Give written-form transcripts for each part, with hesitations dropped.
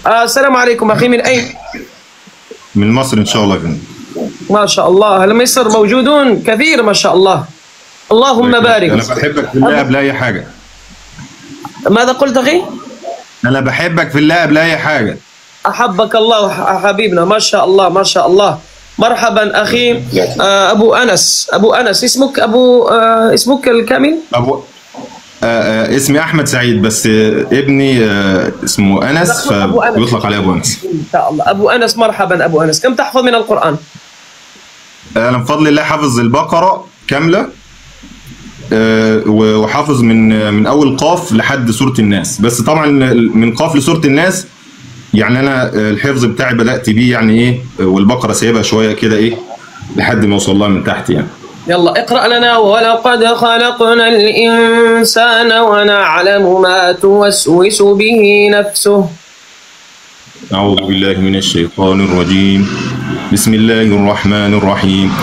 السلام عليكم أخي، من أين؟ من مصر إن شاء الله يا فندم. ما شاء الله، هل مصر موجودون كثير ما شاء الله، اللهم بارك. أنا بحبك في الله قبل أي حاجة. ماذا قلت أخي؟ أنا بحبك في الله قبل أي حاجة. أحبك الله حبيبنا، ما شاء الله ما شاء الله. مرحبا أخي أبو أنس. أبو أنس اسمك اسمك الكامل؟ اسمي أحمد سعيد، بس ابني اسمه أنس فبيطلق عليه أبو أنس. إن شاء الله. أبو أنس مرحبا أبو أنس، كم تحفظ من القرآن؟ أنا بفضل الله حافظ البقرة كاملة، وحافظ من أول قاف لحد سورة الناس، بس طبعا من قاف لسورة الناس يعني أنا الحفظ بتاعي بدأت بيه يعني إيه، والبقرة سايبها شوية كده إيه لحد ما أوصل لها من تحت يعني. يلا اقرأ لنا. ولقد خلقنا الإنسان ونعلم ما توسوس به نفسه. أعوذ بالله من الشيطان الرجيم. بسم الله الرحمن الرحيم.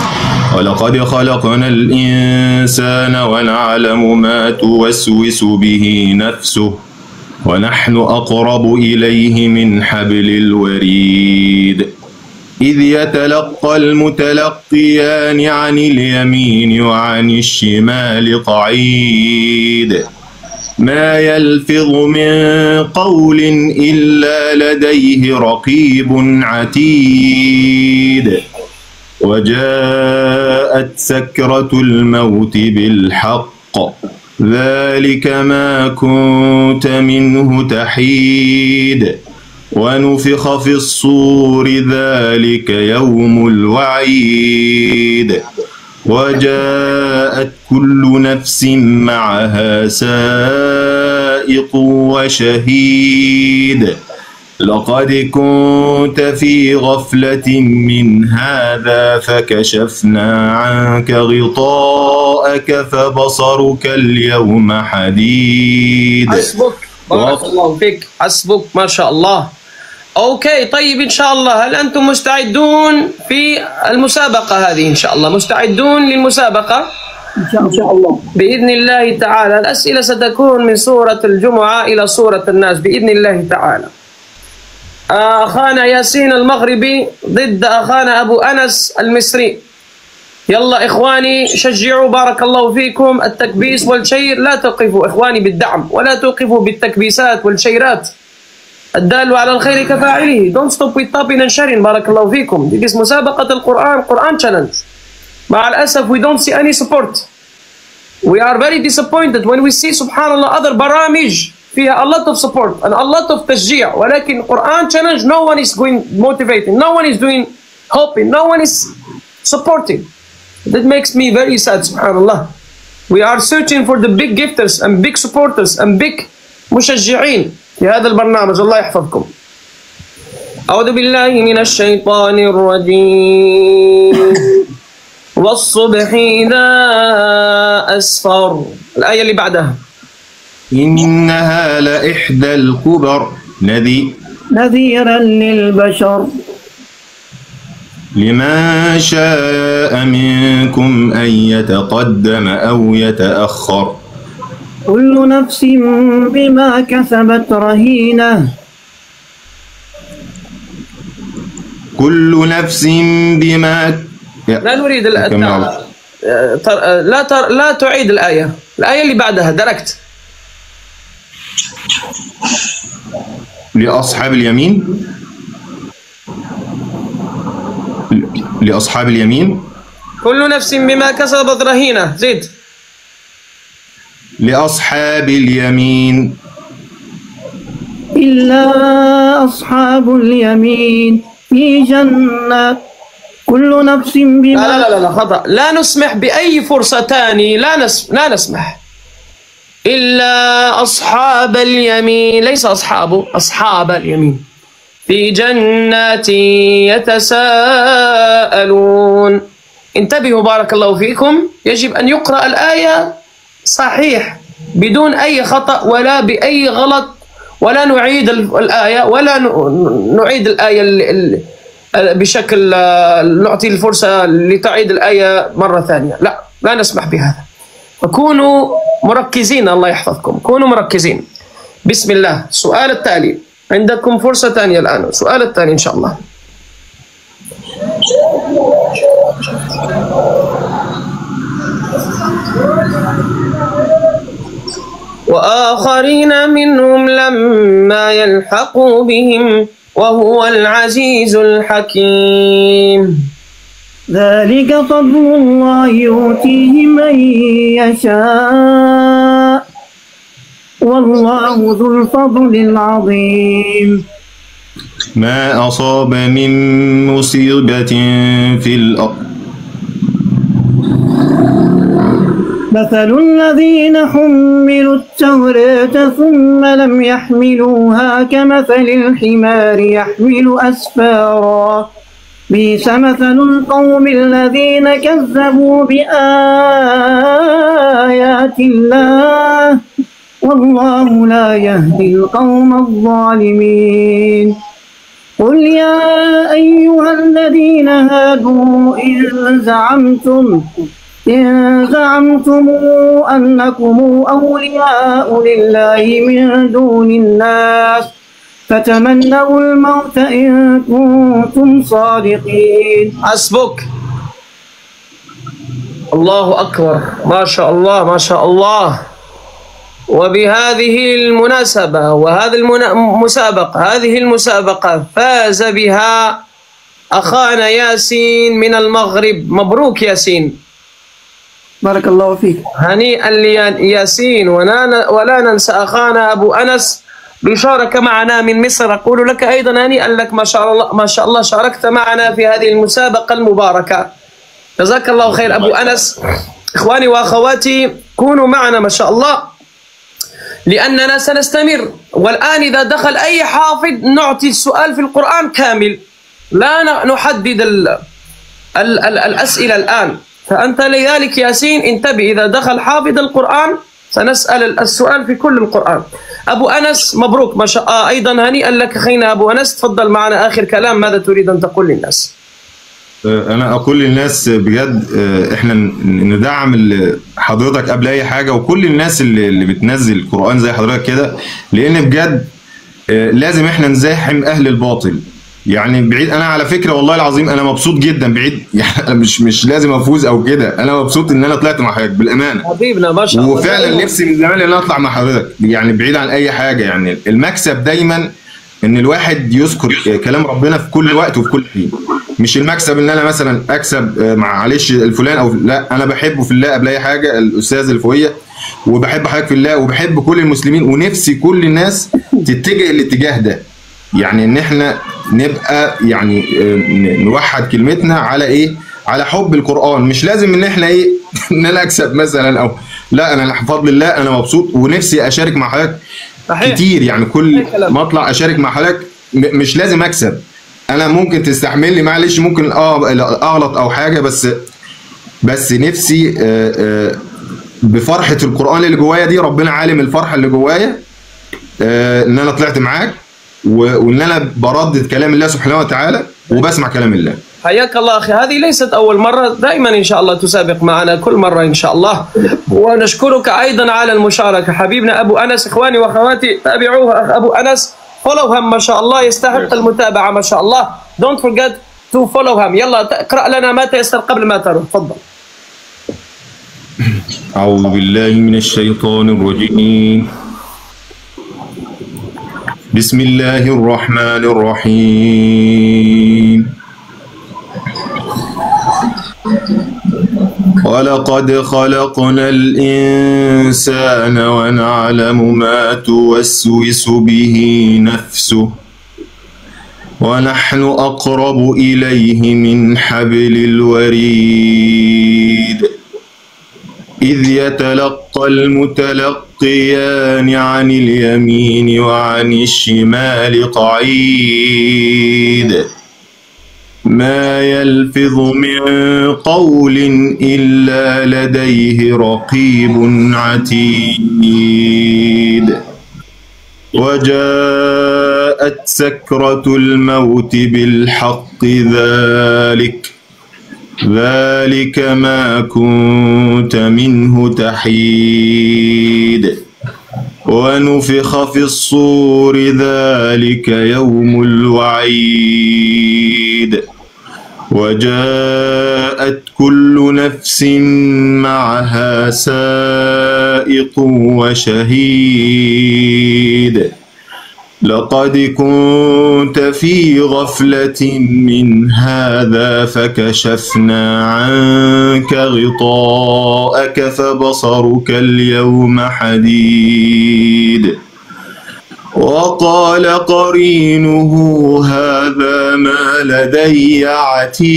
ولقد خلقنا الإنسان ونعلم ما توسوس به نفسه ونحن أقرب إليه من حبل الوريد إذ يتلقى المتلقيان عن اليمين وعن الشمال قعيد ما يلفظ من قول إلا لديه رقيب عتيد وجاءت سكرة الموت بالحق ذلك ما كنت منه تحيد ونفخ في الصور ذلك يوم الوعيد وجاءت كل نفس معها سائق وشهيد لقد كنت في غفلة من هذا فكشفنا عنك غطاءك فبصرك اليوم حديد. حسبك، بارك الله فيك، حسبك ما شاء الله. اوكي طيب ان شاء الله، هل انتم مستعدون في المسابقة هذه؟ ان شاء الله مستعدون للمسابقة إن شاء الله بإذن الله تعالى. الأسئلة ستكون من سورة الجمعة إلى سورة الناس بإذن الله تعالى. أخانا ياسين المغربي ضد أخانا أبو أنس المصري. يلا إخواني شجعوا، بارك الله فيكم. التكبيس والشير لا توقفوا إخواني بالدعم، ولا توقفوا بالتكبيسات والشيرات. الدال على الخير كفاعله. Don't stop with tapping and sharing. بارك الله فيكم. دي مسابقة القرآن، قرآن challenge. مع الأسف we don't see any support. We are very disappointed when we see subhanallah other برامج فيها a lot of support and a lot of تشجيع، ولكن قرآن challenge no one is going motivating, no one is doing helping, no one is supporting. That makes me very sad. subhanallah. We are searching for the big gifters and big supporters and big مشجعين في هذا البرنامج. الله يحفظكم. أعوذ بالله من الشيطان الرجيم. والصبح إذا أسفر. الآية اللي بعدها. إنها لإحدى الكبر نذيرا للبشر لمن شاء منكم أن يتقدم أو يتأخر كل نفس بما كسبت رهينة. كل نفس بما لا نريد لا تعيد الآية اللي بعدها دركت. لأصحاب اليمين. لأصحاب اليمين كل نفس بما كسبت رهينة. زيد. لأصحاب اليمين إلا أصحاب اليمين في جنة كل نفس بما. لا خطأ. لا نسمح بأي فرصة تاني. لا نسمح. إلا أصحاب اليمين، ليس أصحابه، أصحاب اليمين في جنات يتساءلون. انتبهوا بارك الله فيكم، يجب أن يقرأ الآية صحيح بدون أي خطأ ولا بأي غلط، ولا نعيد الآية ولا نعيد الآية بشكل نعطي الفرصة لتعيد الآية مرة ثانية. لا نسمح بهذا. فكونوا مركزين، الله يحفظكم، كونوا مركزين. بسم الله. السؤال التالي: عندكم فرصة ثانية الآن، السؤال الثاني إن شاء الله. وآخرين منهم لما يلحقوا بهم وهو العزيز الحكيم. ذلك فضل الله يؤتيه من يشاء والله ذو الفضل العظيم. ما أصاب من مصيبة في الأرض مثل الذين حملوا التوراة ثم لم يحملوها كمثل الحمار يحمل أسفارا بئس مثل القوم الذين كذبوا بآيات الله والله لا يهدي القوم الظالمين. قل يا أيها الذين هادوا إن زعمتم أنكم أولياء لله من دون الناس فتمنوا الموت إن كنتم صادقين. حسبك. الله أكبر، ما شاء الله ما شاء الله. وبهذه المناسبة وهذه المسابقة فاز بها أخانا ياسين من المغرب. مبروك ياسين، بارك الله فيك. هنيئا لياسين. ولا ننسى أخانا أبو أنس بشارك معنا من مصر. أقول لك أيضا هنيئا لك، ما شاء الله ما شاء الله شاركت معنا في هذه المسابقة المباركة. جزاك الله خير أبو أنس. إخواني وأخواتي كونوا معنا ما شاء الله، لأننا سنستمر. والآن إذا دخل أي حافظ نعطي السؤال في القرآن كامل، لا نحدد الأسئلة الآن. فأنت لذلك ياسين انتبه، إذا دخل حافظ القرآن سنسأل السؤال في كل القرآن. أبو أنس مبروك ما شاء الله، أيضا هنيئا لك أخينا أبو أنس. تفضل معنا آخر كلام، ماذا تريد أن تقول للناس؟ أنا أقول للناس بجد إحنا ندعم حضرتك قبل أي حاجة، وكل الناس اللي بتنزل قرآن زي حضرتك كده، لأن بجد لازم إحنا نزاحم أهل الباطل. يعني بعيد، أنا على فكرة والله العظيم أنا مبسوط جدا بعيد، يعني أنا مش لازم أفوز أو كده، أنا مبسوط إن أنا طلعت مع حضرتك بالأمانة حبيبنا ما شاء الله. وفعلا نفسي من زمان إن أنا أطلع مع حضرتك، يعني بعيد عن أي حاجة. يعني المكسب دايما إن الواحد يذكر كلام ربنا في كل وقت وفي كل حين، مش المكسب ان انا مثلا اكسب معلش الفلان او لا. انا بحبه في الله قبل اي حاجه الاستاذ الفويه، وبحب حضرتك في الله، وبحب كل المسلمين، ونفسي كل الناس تتجه الاتجاه ده. يعني ان احنا نبقى يعني نوحد كلمتنا على ايه؟ على حب القران. مش لازم ان احنا ايه ان انا اكسب مثلا او لا. انا بفضل الله انا مبسوط ونفسي اشارك مع حضرتك كتير. يعني كل ما اطلع اشارك مع حضرتك، مش لازم اكسب. انا ممكن تستحملني معلش، ممكن اغلط او حاجه، بس نفسي بفرحه القران اللي جوايا دي، ربنا عالم الفرحه اللي جوايا ان انا طلعت معاك، وان انا بردد كلام الله سبحانه وتعالى وبسمع كلام الله. حياك الله أخي، هذه ليست أول مرة، دائما إن شاء الله تسابق معنا كل مرة إن شاء الله. ونشكرك أيضا على المشاركة حبيبنا أبو أنس. إخواني وأخواتي تابعوه أخ أبو أنس، follow him ما شاء الله، يستحق المتابعة ما شاء الله. don't forget to follow him. يلا اقرأ لنا ما تيسر قبل ما تروح، تفضل. أعوذ بالله من الشيطان الرجيم. بسم الله الرحمن الرحيم. ولقد خلقنا الإنسان ونعلم ما توسوس به نفسه ونحن أقرب إليه من حبل الوريد إذ يتلقى المتلقيان عن اليمين وعن الشمال قعيد ما يلفظ من قول إلا لديه رقيب عتيد وجاءت سكرة الموت بالحق ذلك ما كنت منه تحيد ونفخ في الصور ذلك يوم الوعيد وجاءت كل نفس معها سائق وشهيد لقد كنت في غفلة من هذا فكشفنا عنك غطاءك فبصرك اليوم حديد وقال قرينه هذا ما لدي عتيد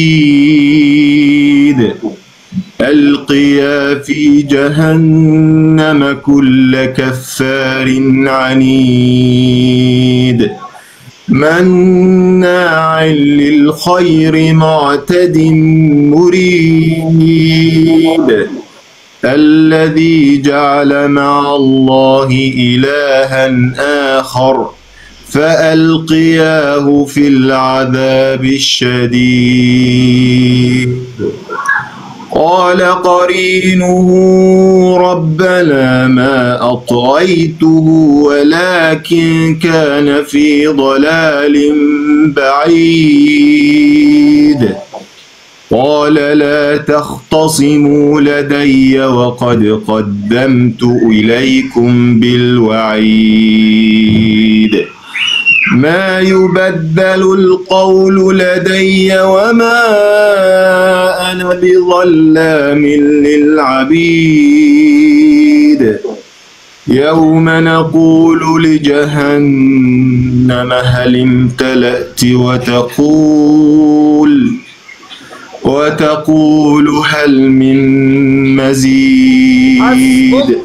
ألقيا في جهنم كل كفار عنيد مناع للخير معتد مريد الذي جعل مع الله إلها آخر فألقياه في العذاب الشديد قال قرينه ربنا ما أطغيته ولكن كان في ضلال بعيد قال لا تختصموا لدي وقد قدمت إليكم بالوعيد ما يبدل القول لدي وما أنا بظلام للعبيد يوم نقول لجهنم هل امتلأت وتقول هل من مزيد.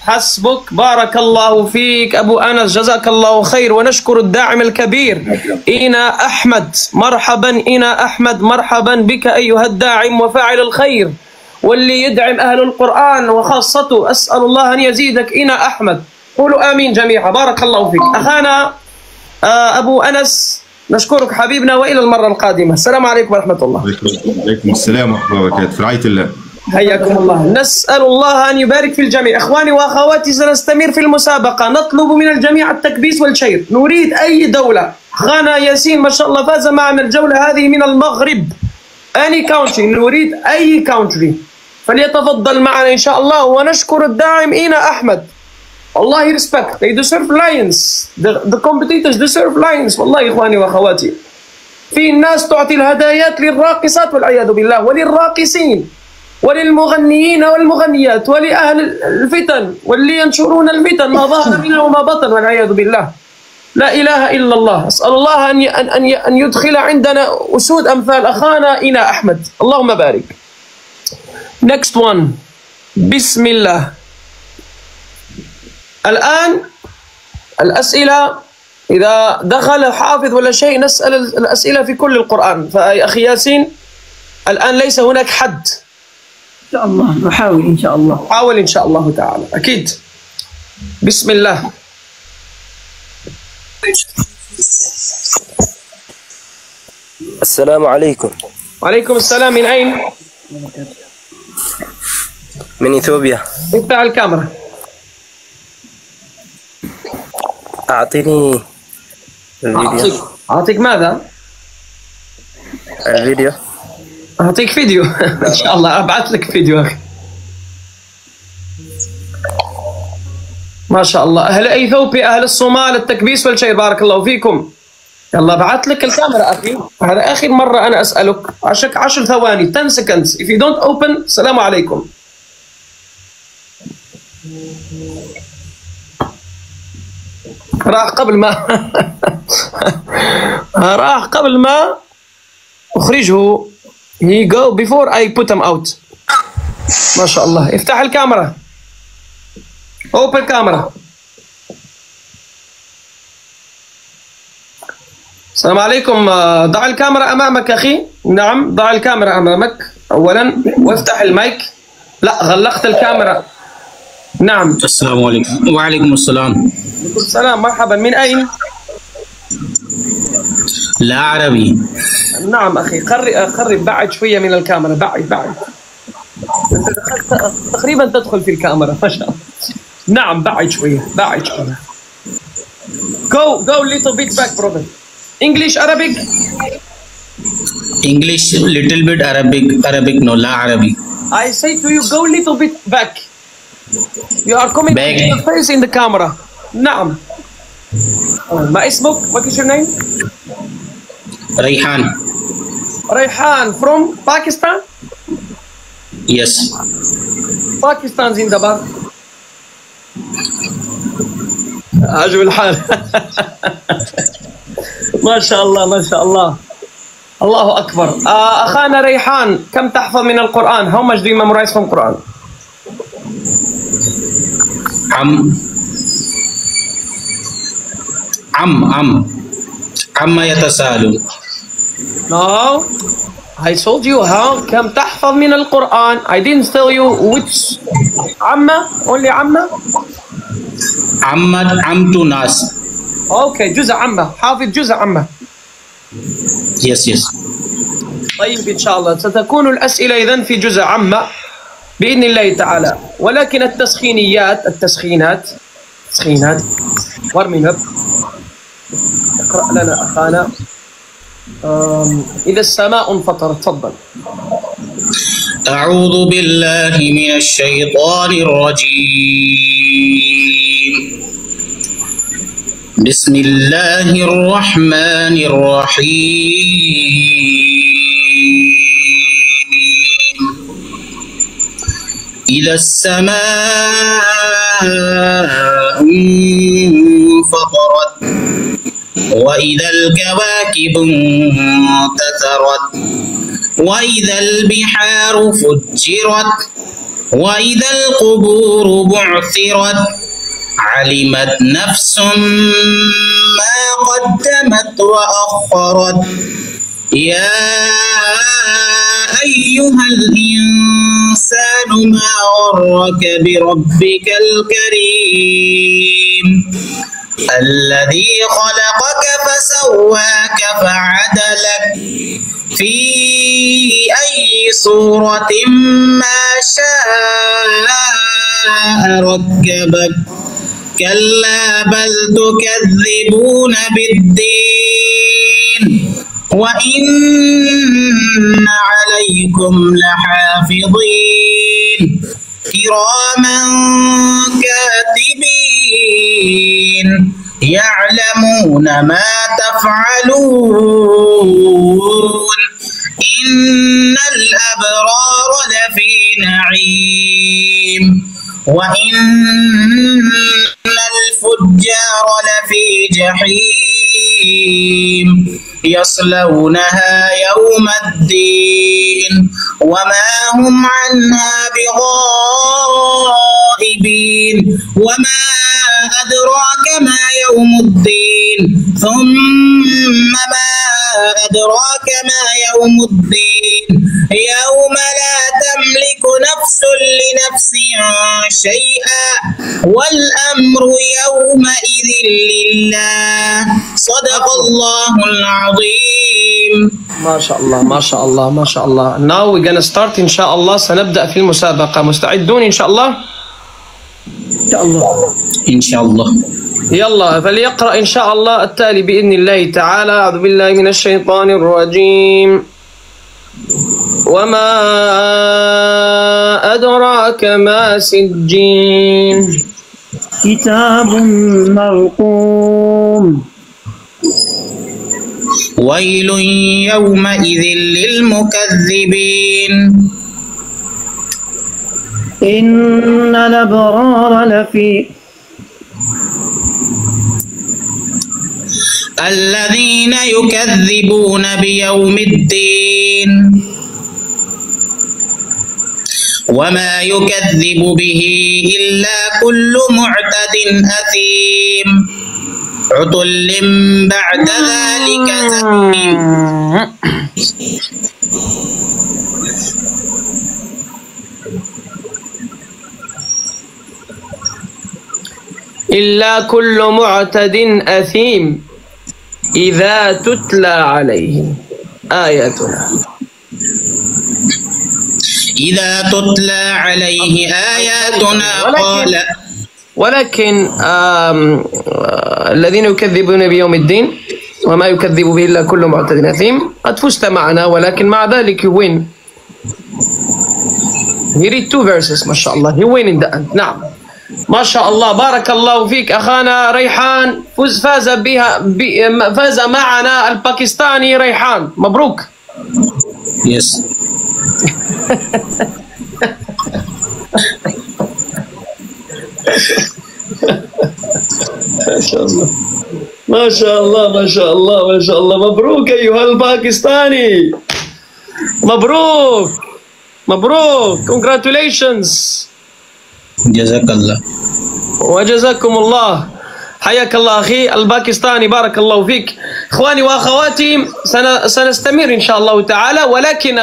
حسبك بارك الله فيك أبو أنس جزاك الله خير. ونشكر الداعم الكبير إينا أحمد. مرحبا إينا أحمد، مرحبا بك أيها الداعم وفاعل الخير واللي يدعم أهل القرآن وخاصته. أسأل الله أن يزيدك إينا أحمد. قولوا آمين جميعا. بارك الله فيك أخانا أبو أنس. نشكرك حبيبنا وإلى المرة القادمة. السلام عليكم ورحمة الله. وعليكم السلام ورحمة الله وبركاته. في رعاية الله. حياكم الله. نسأل الله أن يبارك في الجميع. إخواني وأخواتي سنستمر في المسابقة. نطلب من الجميع التكبيس والشير. نريد أي دولة. أخانا ياسين ما شاء الله فاز معنا الجولة هذه من المغرب. any country. نريد أي country فليتفضل معنا إن شاء الله. ونشكر الداعم إينا أحمد. والله respect. They deserve lions. The competitors deserve lions. والله إخواني وأخواتي. في الناس تعطي الهدايات للراقصات والعياذ بالله وللراقصين وللمغنيين والمغنيات ولأهل الفتن واللي ينشرون الفتن ما ظهر منها وما بطن والعياذ بالله. لا إله إلا الله. أسأل الله أن يدخل عندنا أسود أمثال أخانا إينا أحمد. اللهم بارك. Next one. بسم الله. الآن الأسئلة إذا دخل حافظ ولا شيء نسأل الأسئلة في كل القرآن. فأخي ياسين الآن ليس هناك حد. إن شاء الله نحاول إن شاء الله. حاول إن شاء الله تعالى أكيد. بسم الله. السلام عليكم. وعليكم السلام. من أين؟ من إثيوبيا. افتح الكاميرا. أعطيني الفيديو. أعطيك ماذا؟ الفيديو. أعطيك فيديو. إن شاء الله أبعث لك فيديو أخي. ما شاء الله. أهل إثيوبيا أهل الصومال التكبيس والشيء. بارك الله فيكم. يلا بعث لك الكاميرا أخي. هذا آخر مرة أنا أسألك. عشك 10 ثواني 10 seconds. If you don't open السلام عليكم. راح قبل ما أخرجه. He go before I put him out. ما شاء الله. افتح الكاميرا. Open camera. السلام عليكم. ضع الكاميرا أمامك أخي. نعم ضع الكاميرا أمامك أولا وافتح المايك. لا غلقت الكاميرا. نعم. السلام عليكم. وعليكم السلام. السلام. مرحبا. من أين؟ لا عربي. نعم أخي. قرب بعد شوية من الكاميرا. بعد. أنت دخلت تقريبا تدخل في الكاميرا ما شاء الله. نعم بعد شوية بعد شوية. Go little bit back brother. English Arabic. English little bit, Arabic no, لا عربي. I say to you go little bit back. You are coming Back. with your face in the camera. نعم. ما اسمك؟ What is your name? ريحان. Rayhan from Pakistan. Yes. Pakistan زندباد. عجب الحال. ما شاء الله ما شاء الله. الله أكبر. أخانا ريحان كم تحفظ من القرآن؟ How much do you memorize from Quran? عما يتساءلون. No. I told you how كم تحفظ من القرآن. I didn't tell you which. عما only عما. عمت ناس. Okay جزء عما. حافظ جزء عما. Yes. طيب إن شاء الله ستكون الأسئلة إذن في جزء عما بإذن الله تعالى. ولكن التسخينات warming up. اقرأ لنا أخانا إذا السماء انفطرت. تفضل. أعوذ بالله من الشيطان الرجيم. بسم الله الرحمن الرحيم. إذا السماء انفطرت وإذا الكواكب انتثرت وإذا البحار فجرت وإذا القبور بعثرت علمت نفس ما قدمت وأخرت يا أيها الإنسان ما غرك بربك الكريم الذي خلقك فسواك فعدلك في أي صورة ما شاء ركبك كلا بل تكذبون بالدين وإن عليكم لحافظين كراما كاتبين يعلمون ما تفعلون إن الأبرار لفي نعيم وإن الفجار لفي جحيم يصلونها يوم الدين وما هم عنها بغائبين وما أدراك ما يوم الدين ثم ما أدراك ما يوم الدين يوم لا تملك نفس لنفس شيئا والأمر يومئذ لله صدق الله العظيم. ما شاء الله ما شاء الله ما شاء الله. Now we're gonna start إن شاء الله. سنبدأ في المسابقة. مستعدون إن شاء الله؟ إن شاء الله. يلا فليقرأ إن شاء الله التالي بإذن الله تعالى. أعوذ بالله من الشيطان الرجيم. وما أدراك ما سجين كتاب مرقوم ويل يومئذ للمكذبين إن الأبرار لفي الذين يكذبون بيوم الدين وما يكذب به إلا كل معتد أثيم عتل بعد ذلك زنيم. إلا كل معتد أثيم إذا تتلى عليه آياتنا إذا تتلى عليه آياتنا قال ولكن الذين يكذبون بيوم الدين وما يكذب به إلا كل معتد أثيم. قد فزت معنا ولكن مع ذلك you win. He read 2 verses ما شاء الله. He win in the end. نعم ما شاء الله. بارك الله فيك أخانا ريحان. فاز معنا الباكستاني ريحان. مبروك. Yes. ما شاء الله ما شاء الله ما شاء الله ما شاء الله. مبروك أيها الباكستاني. مبروك مبروك. Congratulations. جزاك الله. وجزاكم الله. حياك الله أخي الباكستاني. بارك الله فيك. إخواني وأخواتي سنستمر إن شاء الله تعالى، ولكن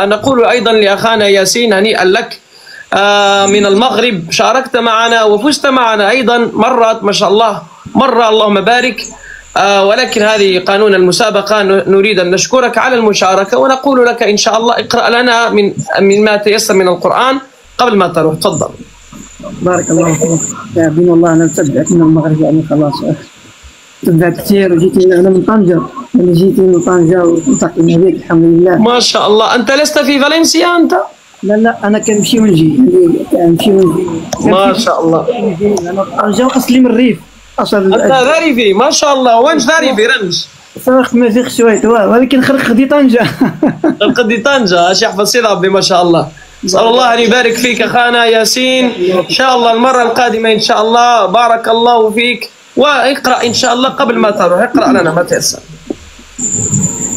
نقول أيضا لأخانا ياسين هنيئا لك من المغرب. شاركت معنا وفزت معنا أيضا مرات ما شاء الله مرة، اللهم بارك. ولكن هذه قانون المسابقة. نريد أن نشكرك على المشاركة ونقول لك إن شاء الله اقرأ لنا من ما تيسر من القرآن قبل ما تروح. تفضل. بارك الله فيك يا بن والله. أنا متبعك من المغرب يعني خلاص تبعت كثير وجيت أنا من طنجة. أنا جيت من طنجة وانتقلنا بك الحمد لله. ما شاء الله. أنت لست في فالنسيا أنت؟ لا أنا كنمشي ونجي كنمشي ونجي. ما شاء الله. أنا طنجة وأصلي من الريف. أنت ذريفي ما شاء الله. وين ذريفي رنج؟ صراحة ما فيك شوية ولكن خدي طنجة. خدي طنجة. اش يحفظ سيد ربي ما شاء الله. نسأل الله أن يبارك فيك أخانا ياسين. إن شاء الله المرة القادمة إن شاء الله. بارك الله فيك. واقرأ إن شاء الله قبل ما تروح. اقرأ لنا ما تيسر.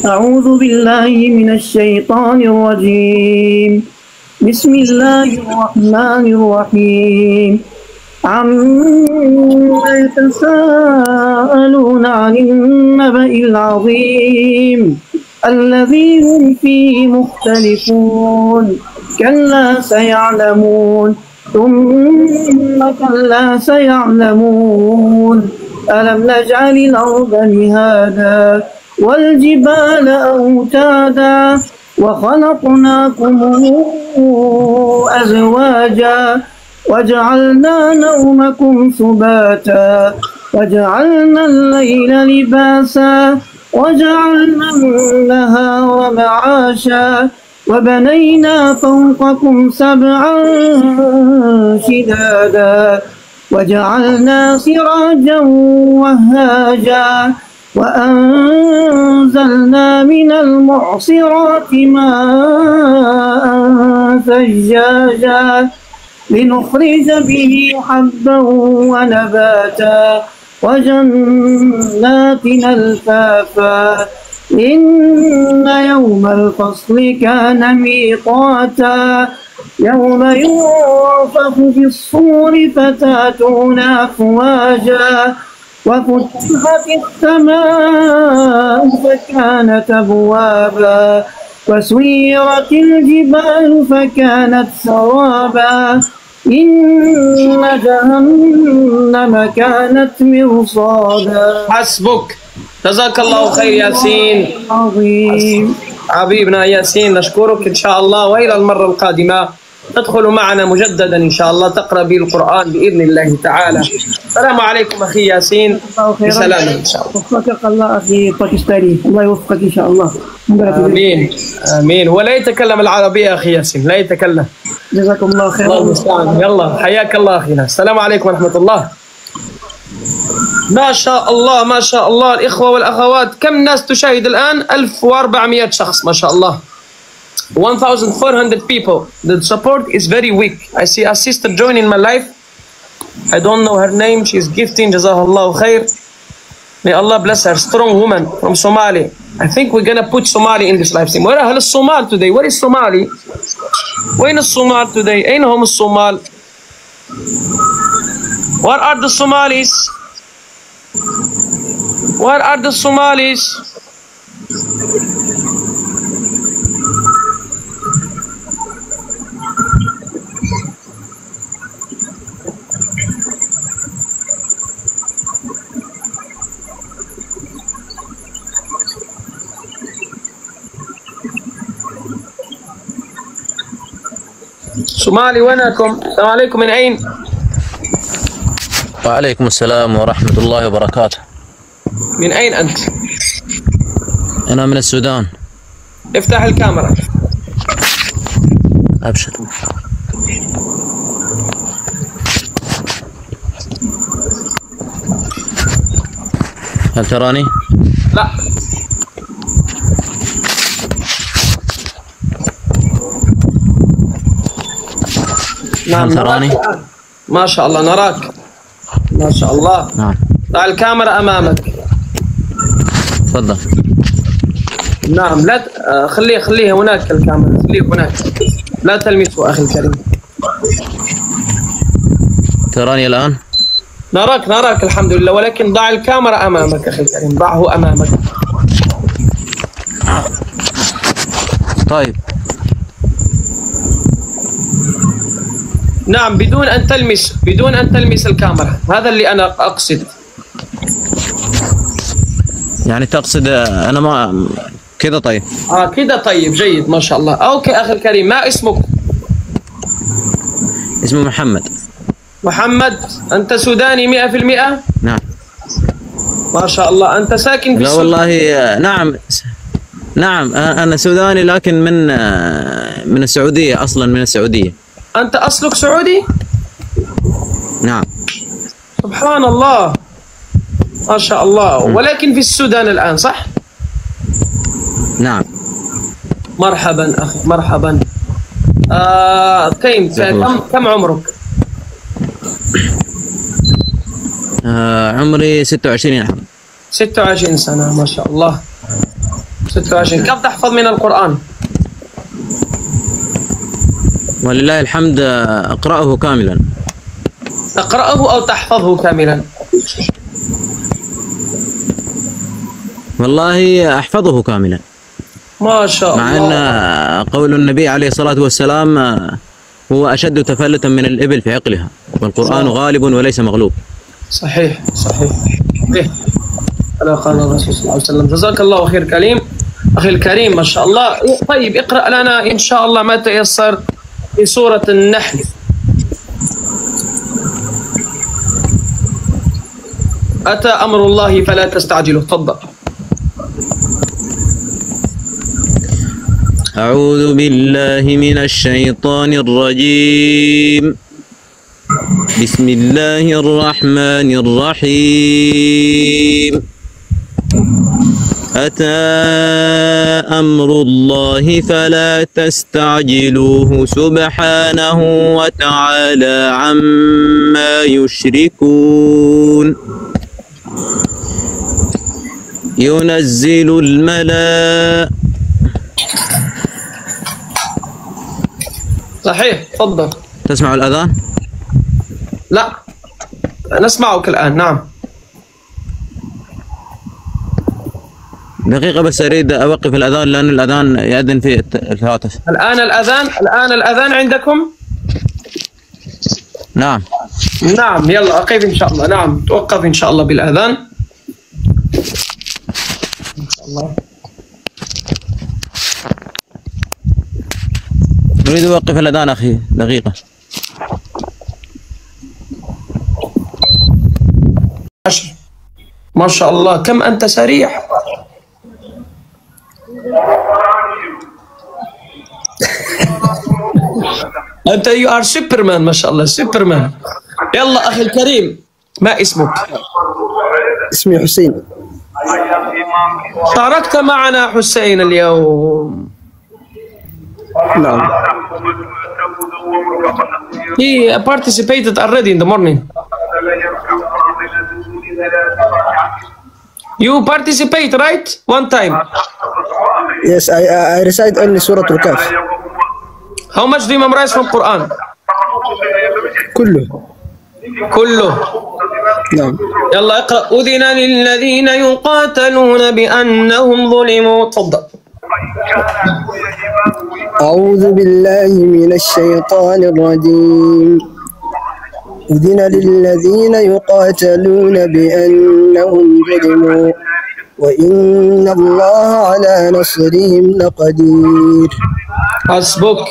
أعوذ بالله من الشيطان الرجيم. بسم الله الرحمن الرحيم. عما يتساءلون عن النبأ العظيم الذي هم فيه مختلفون. كلا سيعلمون ثم كلا سيعلمون. ألم نجعل الأرض مهادا والجبال أوتادا وخلقناكم أزواجا وجعلنا نومكم سباتا وجعلنا الليل لباسا وجعلنا النهار معاشا وبنينا فوقكم سبعا شدادا وجعلنا سراجا وهاجا وأنزلنا من المعصرات ماء ثجاجا لنخرج به حبا ونباتا وجنات ألفافا. إن يوم الفصل كان ميقاتا. يوم ينفخ في الصور فتاتون أفواجا وفتحت السماء فكانت أبوابا وسيرت الجبال فكانت سرابا. إن جهنم كانت مرصادا. حسبك. جزاك الله خير ياسين. عظيم. حبيبنا ياسين نشكرك إن شاء الله. وإلى المرة القادمة تدخل معنا مجددا إن شاء الله تقرأ به القرآن بإذن الله تعالى. السلام عليكم أخي ياسين. بسلامة إن شاء الله. وفقك الله أخي باكستاني. الله يوفقك إن شاء الله. آمين آمين. ولا يتكلم العربية أخي ياسين لا يتكلم. جزاكم الله خيرا. الله المستعان. يلا حياك الله أخينا. السلام عليكم ورحمة الله. ما شاء الله ما شاء الله. الإخوة والأخوات كم ناس تشاهد الآن؟ 1400 شخص ما شاء الله. 1400 people. The support is very weak. I see a sister joining my life. I don't know her name. She's gifting. Jazakallah khair. May Allah bless her. Strong woman from Somali. I think we're gonna put Somali in this live stream. Where is Somal today? Where is Somali? Where is Somal today? أين هم الصومال? Where are the Somalis? Where are the Somalis? صومالي وينكم؟ السلام عليكم. من أين؟ وعليكم السلام ورحمة الله وبركاته. من أين أنت؟ أنا من السودان. افتح الكاميرا. أبشر. هل تراني؟ لا. نعم هل تراني؟ ما شاء الله نراك. ما شاء الله. نعم. ضع الكاميرا أمامك. تفضل. نعم لا خليه هناك الكاميرا، خليه هناك. لا تلمسه أخي الكريم. تراني الآن؟ نراك الحمد لله، ولكن ضع الكاميرا أمامك أخي الكريم، ضعه أمامك. طيب. نعم بدون أن تلمس الكاميرا، هذا اللي أنا أقصد. يعني تقصد أنا ما كذا؟ طيب. كذا طيب جيد ما شاء الله. أوكي أخي الكريم، ما اسمك؟ اسمه محمد. محمد، أنت سوداني 100%؟ نعم. ما شاء الله. أنت ساكن في لا والله نعم أنا سوداني، لكن من السعودية، أصلا من السعودية. أنت أصلك سعودي؟ نعم. سبحان الله ما شاء الله. ولكن في السودان الآن صح؟ نعم. مرحبا أخي مرحبا. كم عمرك؟ عمري 26 عام. 26 سنة ما شاء الله. 26. كم تحفظ من القرآن؟ ولله الحمد أقرأه كاملا. تقرأه أو تحفظه كاملا؟ والله أحفظه كاملا. ما شاء الله. مع أن قول النبي عليه الصلاة والسلام هو أشد تفلتا من الإبل في عقلها، والقرآن غالب وليس مغلوب. صحيح. على قال الرسول صلى الله عليه وسلم. جزاك الله خير كريم أخي الكريم ما شاء الله. طيب اقرأ لنا إن شاء الله ما تيسر في سورة النحل. أتى أمر الله فلا تستعجلوا. تفضل. أعوذ بالله من الشيطان الرجيم. بسم الله الرحمن الرحيم. أتى أمر الله فلا تستعجلوه سبحانه وتعالى عما يشركون. ينزل الملائكة. صحيح. تفضل. تسمع الأذان؟ لا نسمعك الآن. نعم. دقيقة بس أريد أوقف الأذان، لأن الأذان يأذن في الهاتف. الآن الأذان عندكم؟ نعم. نعم يلا أقف إن شاء الله. نعم توقف إن شاء الله بالأذان إن شاء الله. أريد أوقف الأذان أخي دقيقة. ما شاء الله كم أنت سريع. أنت you are سوبرمان ما شاء الله سوبرمان. يلا أخي الكريم ما اسمك؟ اسمي حسين. شاركت معنا حسين اليوم. نعم. He participated already in the morning. You participate right? One time. Yes, I recite only Surah Al-Kahf. How much do you memorize from Quran? كله. نعم. يلا اقرأ. أذن للذين يقاتلون بأنهم ظلموا. تفضل. أعوذ بالله من الشيطان الرجيم. أذن للذين يقاتلون بأنهم ظلموا وإن الله على نصرهم لقدير. حسبك.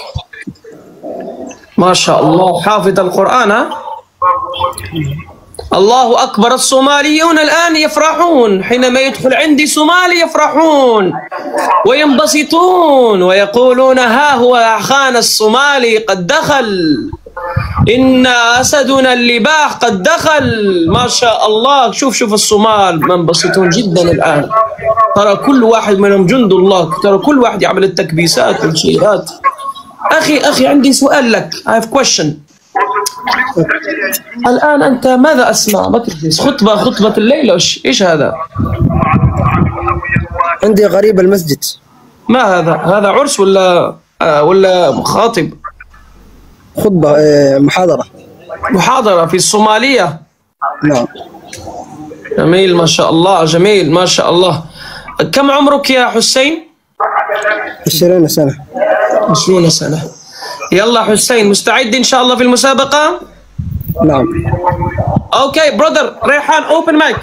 ما شاء الله حافظ القرآن ها؟ الله أكبر. الصوماليون الآن يفرحون حينما يدخل عندي صومالي، يفرحون وينبسطون ويقولون ها هو أخانا الصومالي قد دخل، إن أسدنا اللباح قد دخل. ما شاء الله. شوف الصومال منبسطون جدا الآن. ترى كل واحد منهم جند الله، ترى كل واحد يعمل التكبيسات والشيئات. أخي عندي سؤال لك. I have question. الآن أنت ماذا أسمع؟ ما تدرس خطبة الليل إيش هذا؟ عندي غريب المسجد. ما هذا عرس ولا خاطب؟ خطبة، محاضرة في الصومالية. نعم. جميل ما شاء الله، جميل ما شاء الله. كم عمرك يا حسين؟ 20 سنة. 20 سنة. يلا حسين، مستعد إن شاء الله في المسابقة؟ نعم. اوكي برادر ريحان، اوبن مايك.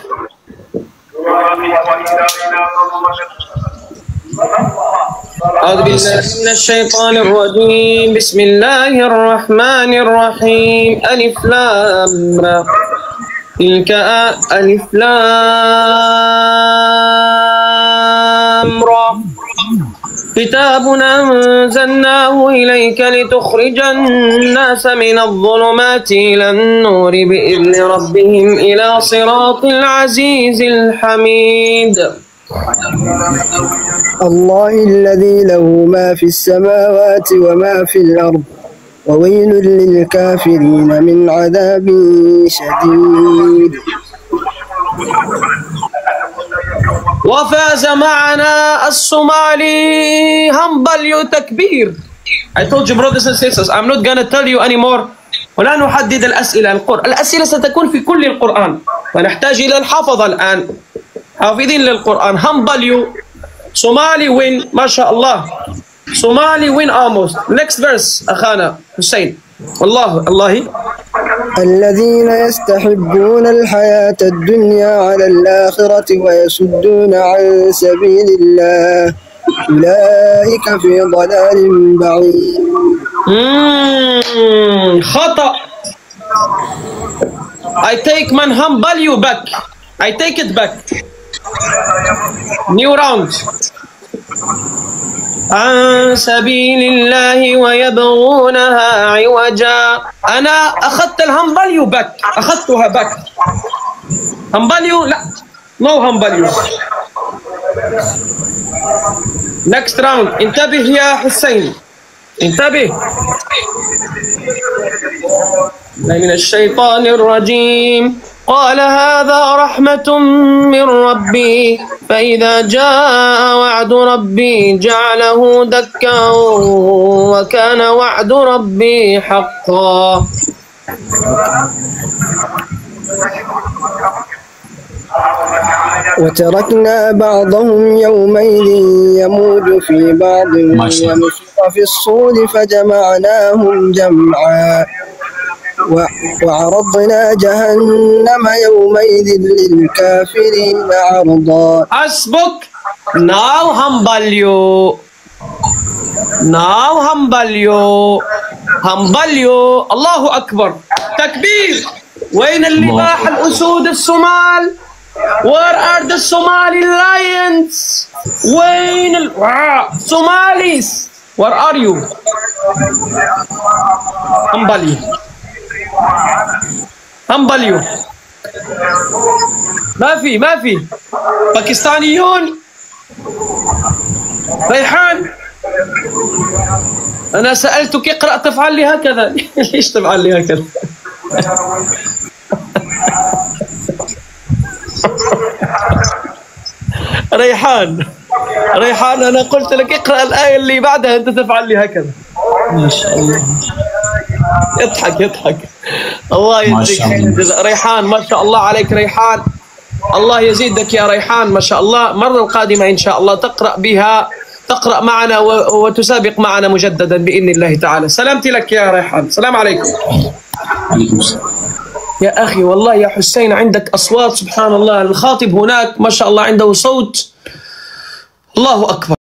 أعوذ بالله من الشيطان الرجيم. بسم الله الرحمن الرحيم. ألف لام را. تلك ألف لام را. كتاب أنزلناه إليك لتخرج الناس من الظلمات إلى النور بإذن ربهم إلى صراط العزيز الحميد. الله الذي له ما في السماوات وما في الأرض وويل للكافرين من عذاب شديد. وفاز معنا الصومالي همبليو تكبير. I told you brothers and sisters I'm not gonna tell you anymore. ولا نحدد الأسئلة. الأسئلة ستكون في كل القرآن، ونحتاج إلى الحفظ الآن، حافظين للقرآن. همبليو صومالي وين ما شاء الله. صومالي وين almost. Next verse أخانا حسين. الله الذين يستحبون الحياة الدنيا على الآخرة ويصدون عن سبيل الله أولئك في ضلال بعيد. خطأ. I take man humble back. I take it back. New round. عن سبيل الله ويبغونها عوجا. أنا أخذت الهمبليو باك، أخذتها باك. همبليو لا، نو همبليو. next round. انتبه يا حسين، انتبه. من الشيطان الرجيم. قال هذا رحمة من ربي فإذا جاء وعد ربي جعله دكا وكان وعد ربي حقا. وتركنا بعضهم يومئذ يموج في بعض ونفخ في الصور فجمعناهم جمعا وعرضنا جهنم يومئذ للكافرين عرضا. حسبك. Now humble you. Now humble you. humble you. الله أكبر. تكبير. وين اللباح الأسود الصومال؟ Where are the Somali lions? وين Somalis? Where are you? humble you. humble you. ما في باكستانيون. ريحان أنا سألتك اقرأ تفعل لي هكذا. ليش تفعل لي هكذا؟ ريحان أنا قلت لك اقرأ الآية اللي بعدها أنت تفعل لي هكذا. ما شاء الله. يضحك. الله يجزيك خير. ريحان ما شاء الله عليك ريحان. الله يزيدك يا ريحان ما شاء الله. المرة القادمة إن شاء الله تقرأ معنا وتسابق معنا مجددا بإذن الله تعالى. سلامتي لك يا ريحان. السلام عليكم. يا أخي والله يا حسين عندك أصوات سبحان الله. الخاطب هناك ما شاء الله عنده صوت. الله أكبر.